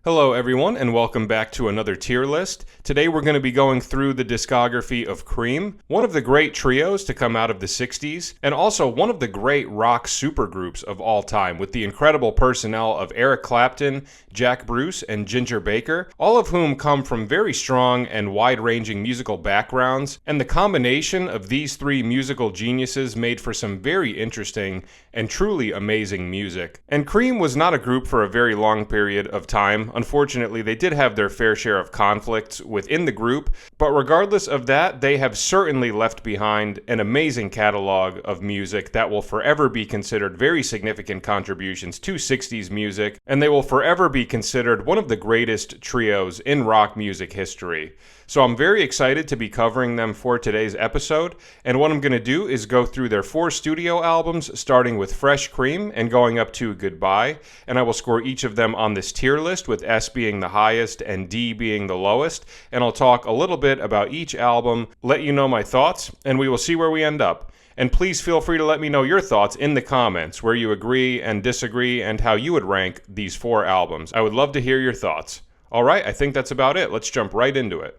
Hello everyone, and welcome back to another tier list. Today we're going to be going through the discography of Cream, one of the great trios to come out of the 60s, and also one of the great rock supergroups of all time, with the incredible personnel of Eric Clapton, Jack Bruce, and Ginger Baker, all of whom come from very strong and wide-ranging musical backgrounds, and the combination of these three musical geniuses made for some very interesting and truly amazing music. And Cream was not a group for a very long period of time. Unfortunately, they did have their fair share of conflicts within the group, but regardless of that, they have certainly left behind an amazing catalog of music that will forever be considered very significant contributions to 60s music, and they will forever be considered one of the greatest trios in rock music history. So I'm very excited to be covering them for today's episode, and what I'm going to do is go through their 4 studio albums, starting with Fresh Cream and going up to Goodbye, and I will score each of them on this tier list, with S being the highest and D being the lowest, and I'll talk a little bit about each album, let you know my thoughts, and we will see where we end up. And please feel free to let me know your thoughts in the comments, where you agree and disagree, and how you would rank these 4 albums. I would love to hear your thoughts. Alright, I think that's about it. Let's jump right into it.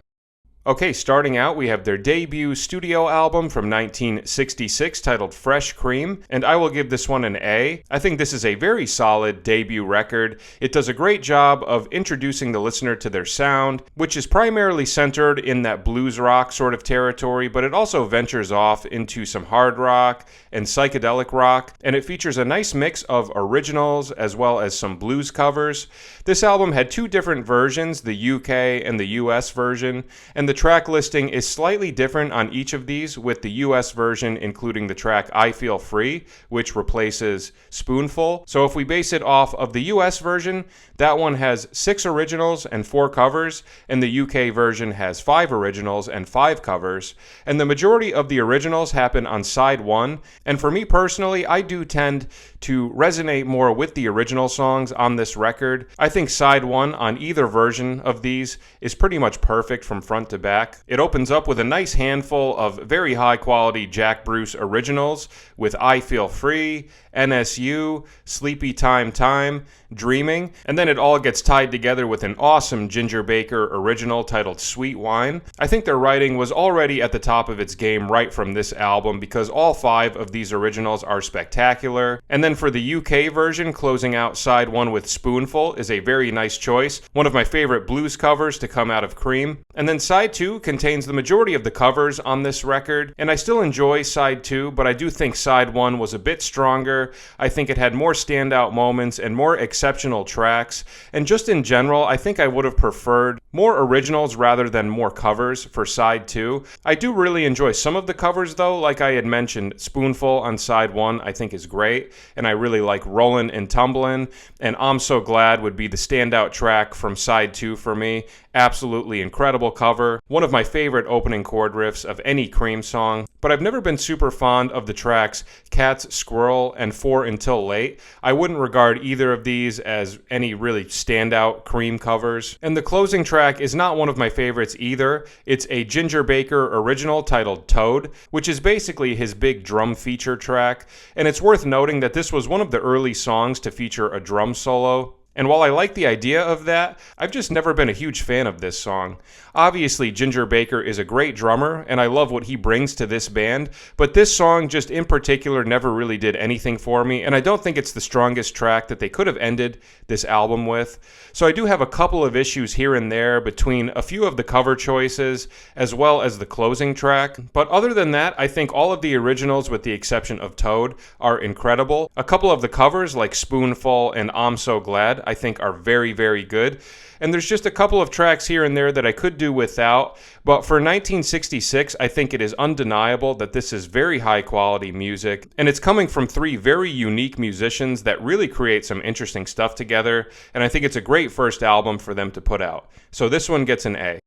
Okay, starting out, we have their debut studio album from 1966 titled Fresh Cream, and I will give this one an A. I think this is a very solid debut record. It does a great job of introducing the listener to their sound, which is primarily centered in that blues rock sort of territory, but it also ventures off into some hard rock and psychedelic rock, and it features a nice mix of originals as well as some blues covers. This album had 2 different versions, the UK and the US version, and the track listing is slightly different on each of these, with the US version including the track I Feel Free, which replaces Spoonful. So if we base it off of the US version, that one has 6 originals and 4 covers, and the UK version has 5 originals and 5 covers, and the majority of the originals happen on side 1, and for me personally, I do tend to resonate more with the original songs on this record. I think side 1 on either version of these is pretty much perfect from front to back. It opens up with a nice handful of very high quality Jack Bruce originals with I Feel Free, NSU, Sleepy Time, Dreaming, and then it all gets tied together with an awesome Ginger Baker original titled Sweet Wine. I think their writing was already at the top of its game right from this album, because all 5 of these originals are spectacular. And then for the UK version, closing out side 1 with Spoonful is a very nice choice, one of my favorite blues covers to come out of Cream. And then side 2 contains the majority of the covers on this record, and I still enjoy side 2, but I do think side 1 was a bit stronger. I think it had more standout moments and more exceptional tracks, and just in general, I think I would have preferred more originals rather than more covers for side 2. I do really enjoy some of the covers though, like I had mentioned, Spoonful on side 1 I think is great, and I really like Rollin' and Tumblin', and I'm So Glad would be the standout track from side 2 for me. Absolutely incredible cover, one of my favorite opening chord riffs of any Cream song, but I've never been super fond of the tracks Cat's Squirrel and 4 Until Late. I wouldn't regard either of these as any really standout Cream covers. And the closing track is not one of my favorites either. It's a Ginger Baker original titled Toad, which is basically his big drum feature track, and it's worth noting that this was one of the early songs to feature a drum solo. And while I like the idea of that, I've just never been a huge fan of this song. Obviously, Ginger Baker is a great drummer, and I love what he brings to this band, but this song just in particular never really did anything for me, and I don't think it's the strongest track that they could have ended this album with. So I do have a couple of issues here and there between a few of the cover choices, as well as the closing track. But other than that, I think all of the originals, with the exception of Toad, are incredible. A couple of the covers, like Spoonful and I'm So Glad, I think are very, very good. And there's just a couple of tracks here and there that I could do without, but for 1966, I think it is undeniable that this is very high quality music, and it's coming from 3 very unique musicians that really create some interesting stuff together, and I think it's a great first album for them to put out. So this one gets an A.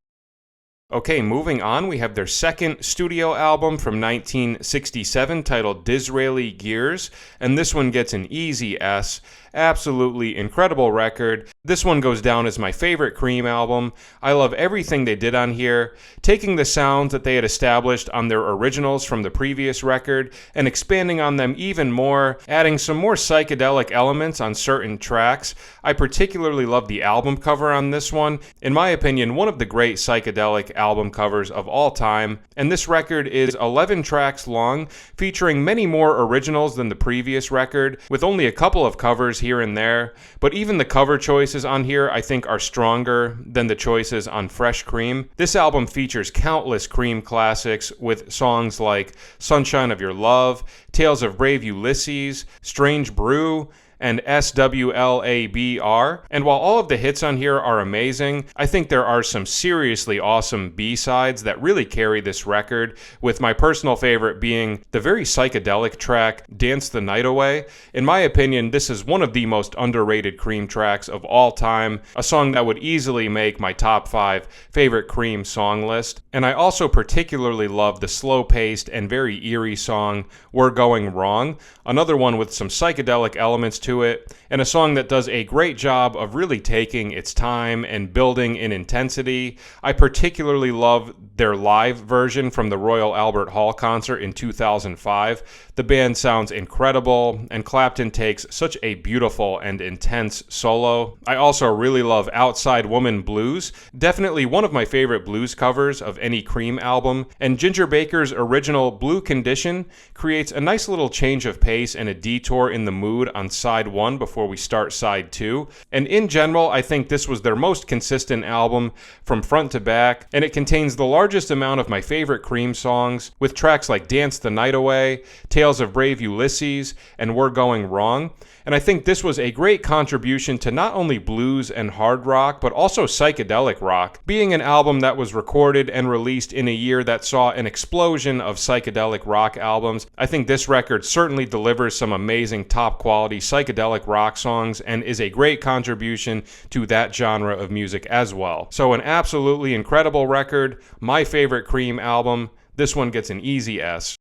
Okay, moving on, we have their second studio album from 1967 titled Disraeli Gears, and this one gets an easy S, Absolutely incredible record. This one goes down as my favorite Cream album. I love everything they did on here, taking the sounds that they had established on their originals from the previous record and expanding on them even more, adding some more psychedelic elements on certain tracks. I particularly love the album cover on this one. In my opinion, one of the great psychedelic album covers of all time. And this record is 11 tracks long, featuring many more originals than the previous record, with only a couple of covers here and there. But even the cover choices on here I think are stronger than the choices on Fresh Cream. This album features countless Cream classics with songs like Sunshine of Your Love, Tales of Brave Ulysses, Strange Brew, and SWLABR. And while all of the hits on here are amazing, I think there are some seriously awesome B-sides that really carry this record, with my personal favorite being the very psychedelic track, Dance the Night Away. In my opinion, this is one of the most underrated Cream tracks of all time, a song that would easily make my top 5 favorite Cream song list. And I also particularly love the slow-paced and very eerie song, We're Going Wrong, another one with some psychedelic elements to it, and a song that does a great job of really taking its time and building in intensity. I particularly love their live version from the Royal Albert Hall concert in 2005. The band sounds incredible, and Clapton takes such a beautiful and intense solo. I also really love Outside Woman Blues, definitely one of my favorite blues covers of any Cream album, and Ginger Baker's original Blue Condition creates a nice little change of pace and a detour in the mood on side 1 before we start side 2. And in general, I think this was their most consistent album from front to back, and it contains the largest amount of my favorite Cream songs, with tracks like Dance the Night Away, Tales of Brave Ulysses, and We're Going Wrong. And I think this was a great contribution to not only blues and hard rock, but also psychedelic rock, being an album that was recorded and released in a year that saw an explosion of psychedelic rock albums. I think this record certainly delivers some amazing top quality psychedelic rock songs and is a great contribution to that genre of music as well. So an absolutely incredible record, my favorite Cream album. This one gets an easy S.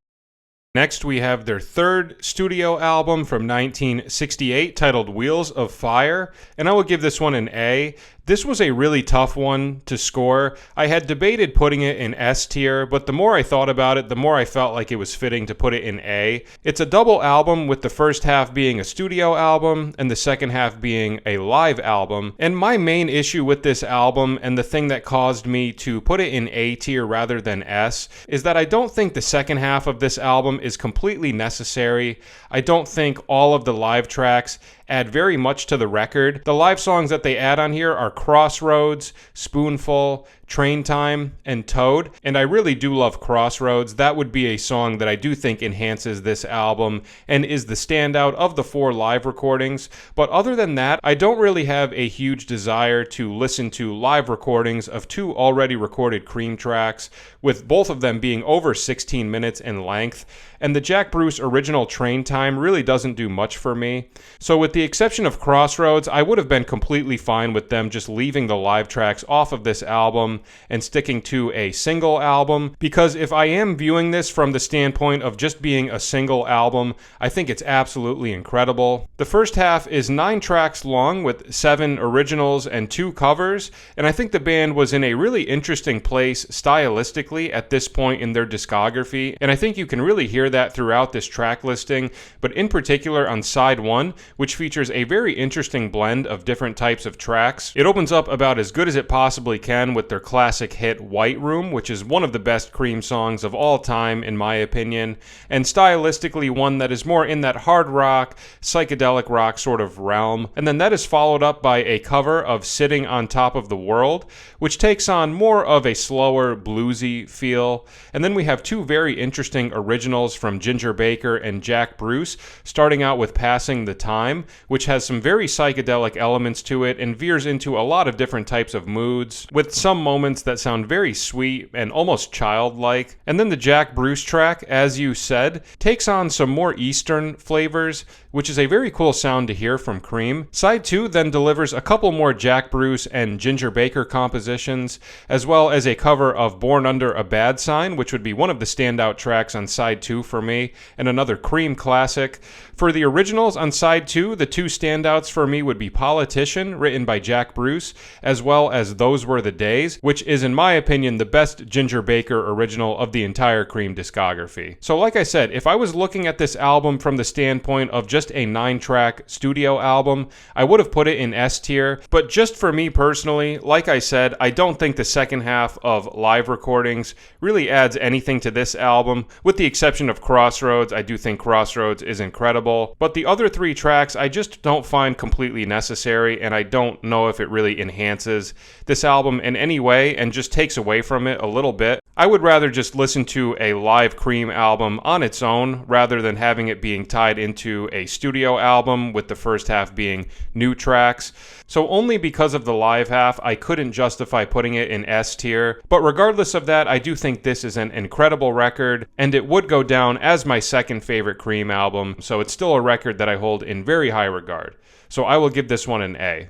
Next, we have their third studio album from 1968 titled Wheels of Fire, and I will give this one an A. This was a really tough one to score. I had debated putting it in S tier, but the more I thought about it, the more I felt like it was fitting to put it in A. It's a double album, with the first half being a studio album and the second half being a live album. And my main issue with this album, and the thing that caused me to put it in A tier rather than S, is that I don't think the second half of this album is completely necessary. I don't think all of the live tracks add very much to the record. The live songs that they add on here are Crossroads, Spoonful, Train Time, and Toad, and I really do love Crossroads. That would be a song that I do think enhances this album and is the standout of the 4 live recordings. But other than that, I don't really have a huge desire to listen to live recordings of 2 already recorded Cream tracks, with both of them being over 16 minutes in length. And the Jack Bruce original Train Time really doesn't do much for me. So with the exception of Crossroads, I would have been completely fine with them just leaving the live tracks off of this album and sticking to a single album, because if I am viewing this from the standpoint of just being a single album, I think it's absolutely incredible. The first half is 9 tracks long with 7 originals and 2 covers, and I think the band was in a really interesting place stylistically at this point in their discography, and I think you can really hear that throughout this track listing, but in particular on side 1, which features a very interesting blend of different types of tracks. It opens up about as good as it possibly can with their classic hit White Room, which is one of the best Cream songs of all time in my opinion, and stylistically one that is more in that hard rock, psychedelic rock sort of realm. And then that is followed up by a cover of Sitting on Top of the World, which takes on more of a slower bluesy feel. And then we have 2 very interesting originals from Ginger Baker and Jack Bruce, starting out with Passing the Time, which has some very psychedelic elements to it and veers into a lot of different types of moods, with some moments moments that sound very sweet and almost childlike. And then the Jack Bruce track, As You Said, takes on some more Eastern flavors, which is a very cool sound to hear from Cream. Side 2 then delivers a couple more Jack Bruce and Ginger Baker compositions, as well as a cover of Born Under a Bad Sign, which would be one of the standout tracks on Side 2 for me, and another Cream classic. For the originals on Side 2, the two standouts for me would be Politician, written by Jack Bruce, as well as Those Were the Days, which is, in my opinion, the best Ginger Baker original of the entire Cream discography. So like I said, if I was looking at this album from the standpoint of just a 9-track studio album, I would have put it in S tier, but just for me personally, like I said, I don't think the second half of live recordings really adds anything to this album, with the exception of Crossroads. I do think Crossroads is incredible, but the other 3 tracks I just don't find completely necessary, and I don't know if it really enhances this album in any way and just takes away from it a little bit. I would rather just listen to a live Cream album on its own rather than having it being tied into a studio album with the first half being new tracks. So only because of the live half, I couldn't justify putting it in S tier. But regardless of that, I do think this is an incredible record, and it would go down as my second favorite Cream album, so it's still a record that I hold in very high regard. So I will give this one an A.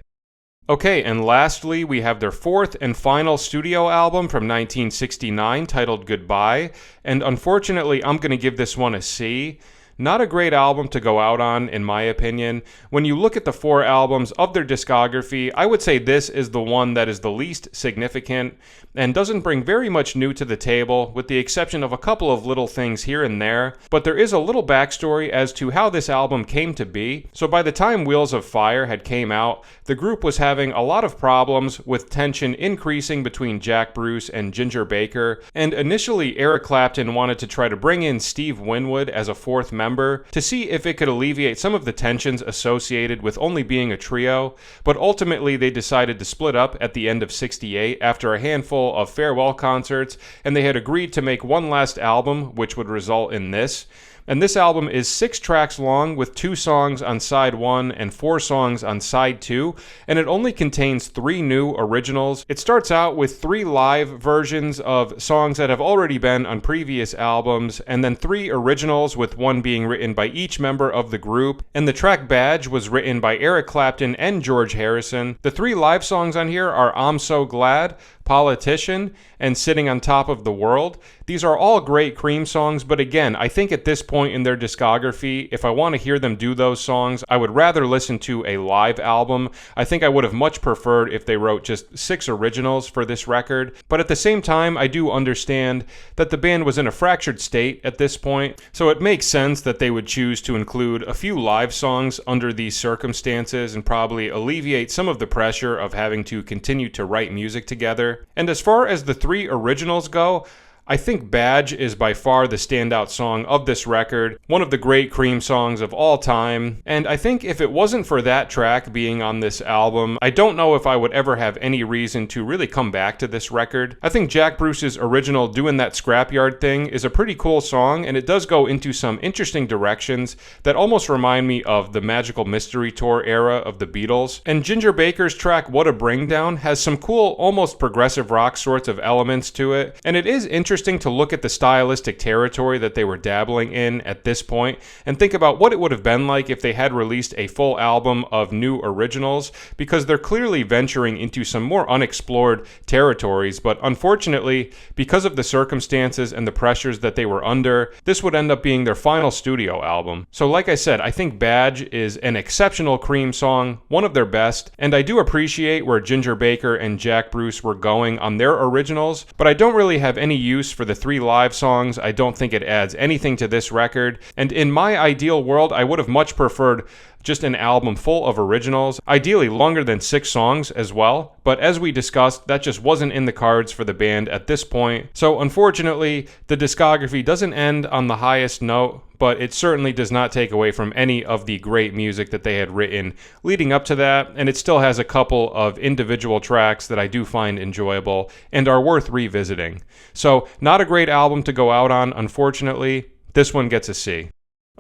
Okay, and lastly, we have their 4th and final studio album from 1969 titled Goodbye, and unfortunately, I'm going to give this one a C. Not a great album to go out on, in my opinion. When you look at the 4 albums of their discography, I would say this is the one that is the least significant and doesn't bring very much new to the table, with the exception of a couple of little things here and there. But there is a little backstory as to how this album came to be. So by the time Wheels of Fire had came out, the group was having a lot of problems, with tension increasing between Jack Bruce and Ginger Baker, and initially Eric Clapton wanted to try to bring in Steve Winwood as a 4th member to see if it could alleviate some of the tensions associated with only being a trio, but ultimately they decided to split up at the end of '68 after a handful of farewell concerts, and they had agreed to make one last album, which would result in this. And this album is 6 tracks long, with 2 songs on side 1 and 4 songs on side 2, and it only contains 3 new originals. It starts out with 3 live versions of songs that have already been on previous albums, and then 3 originals, with one being written by each member of the group. And the track Badge was written by Eric Clapton and George Harrison. The 3 live songs on here are I'm So Glad, Politician, and Sitting on Top of the World. These are all great Cream songs, but again, I think at this point in their discography, if I want to hear them do those songs, I would rather listen to a live album. I think I would have much preferred if they wrote just 6 originals for this record, but at the same time, I do understand that the band was in a fractured state at this point, so it makes sense that they would choose to include a few live songs under these circumstances and probably alleviate some of the pressure of having to continue to write music together. And as far as the 3 originals go, I think Badge is by far the standout song of this record, one of the great Cream songs of all time, and I think if it wasn't for that track being on this album, I don't know if I would ever have any reason to really come back to this record. I think Jack Bruce's original Doing That Scrapyard Thing is a pretty cool song, and it does go into some interesting directions that almost remind me of the Magical Mystery Tour era of the Beatles. And Ginger Baker's track What a Bring Down has some cool, almost progressive rock sorts of elements to it, and it is interesting to look at the stylistic territory that they were dabbling in at this point and think about what it would have been like if they had released a full album of new originals, because they're clearly venturing into some more unexplored territories. But unfortunately, because of the circumstances and the pressures that they were under, this would end up being their final studio album. So like I said, I think Badge is an exceptional Cream song, one of their best, and I do appreciate where Ginger Baker and Jack Bruce were going on their originals, but I don't really have any use for the 3 live songs. I don't think it adds anything to this record, and in my ideal world, I would have much preferred just an album full of originals, ideally longer than 6 songs as well, but as we discussed, that just wasn't in the cards for the band at this point. So unfortunately, the discography doesn't end on the highest note, but it certainly does not take away from any of the great music that they had written leading up to that, and it still has a couple of individual tracks that I do find enjoyable and are worth revisiting. So not a great album to go out on, unfortunately. This one gets a C.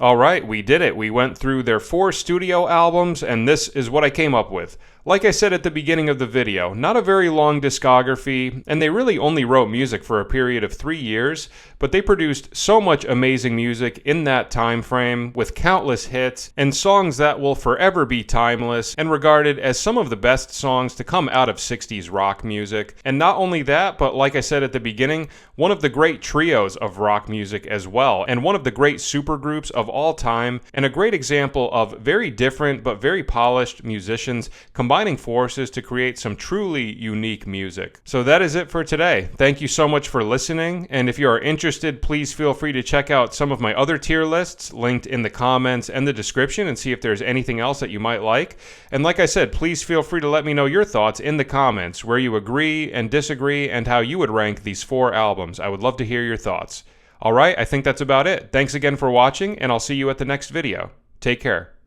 All right, we did it. We went through their 4 studio albums, and this is what I came up with. Like I said at the beginning of the video, not a very long discography, and they really only wrote music for a period of 3 years, but they produced so much amazing music in that time frame with countless hits and songs that will forever be timeless and regarded as some of the best songs to come out of 60s rock music. And not only that, but like I said at the beginning, one of the great trios of rock music as well, and one of the great supergroups of all time, and a great example of very different but very polished musicians combining forces to create some truly unique music. So that is it for today. Thank you so much for listening, and if you are interested, please feel free to check out some of my other tier lists linked in the comments and the description and see if there's anything else that you might like. And like I said, please feel free to let me know your thoughts in the comments, where you agree and disagree and how you would rank these 4 albums. I would love to hear your thoughts. Alright, I think that's about it. Thanks again for watching, and I'll see you at the next video. Take care.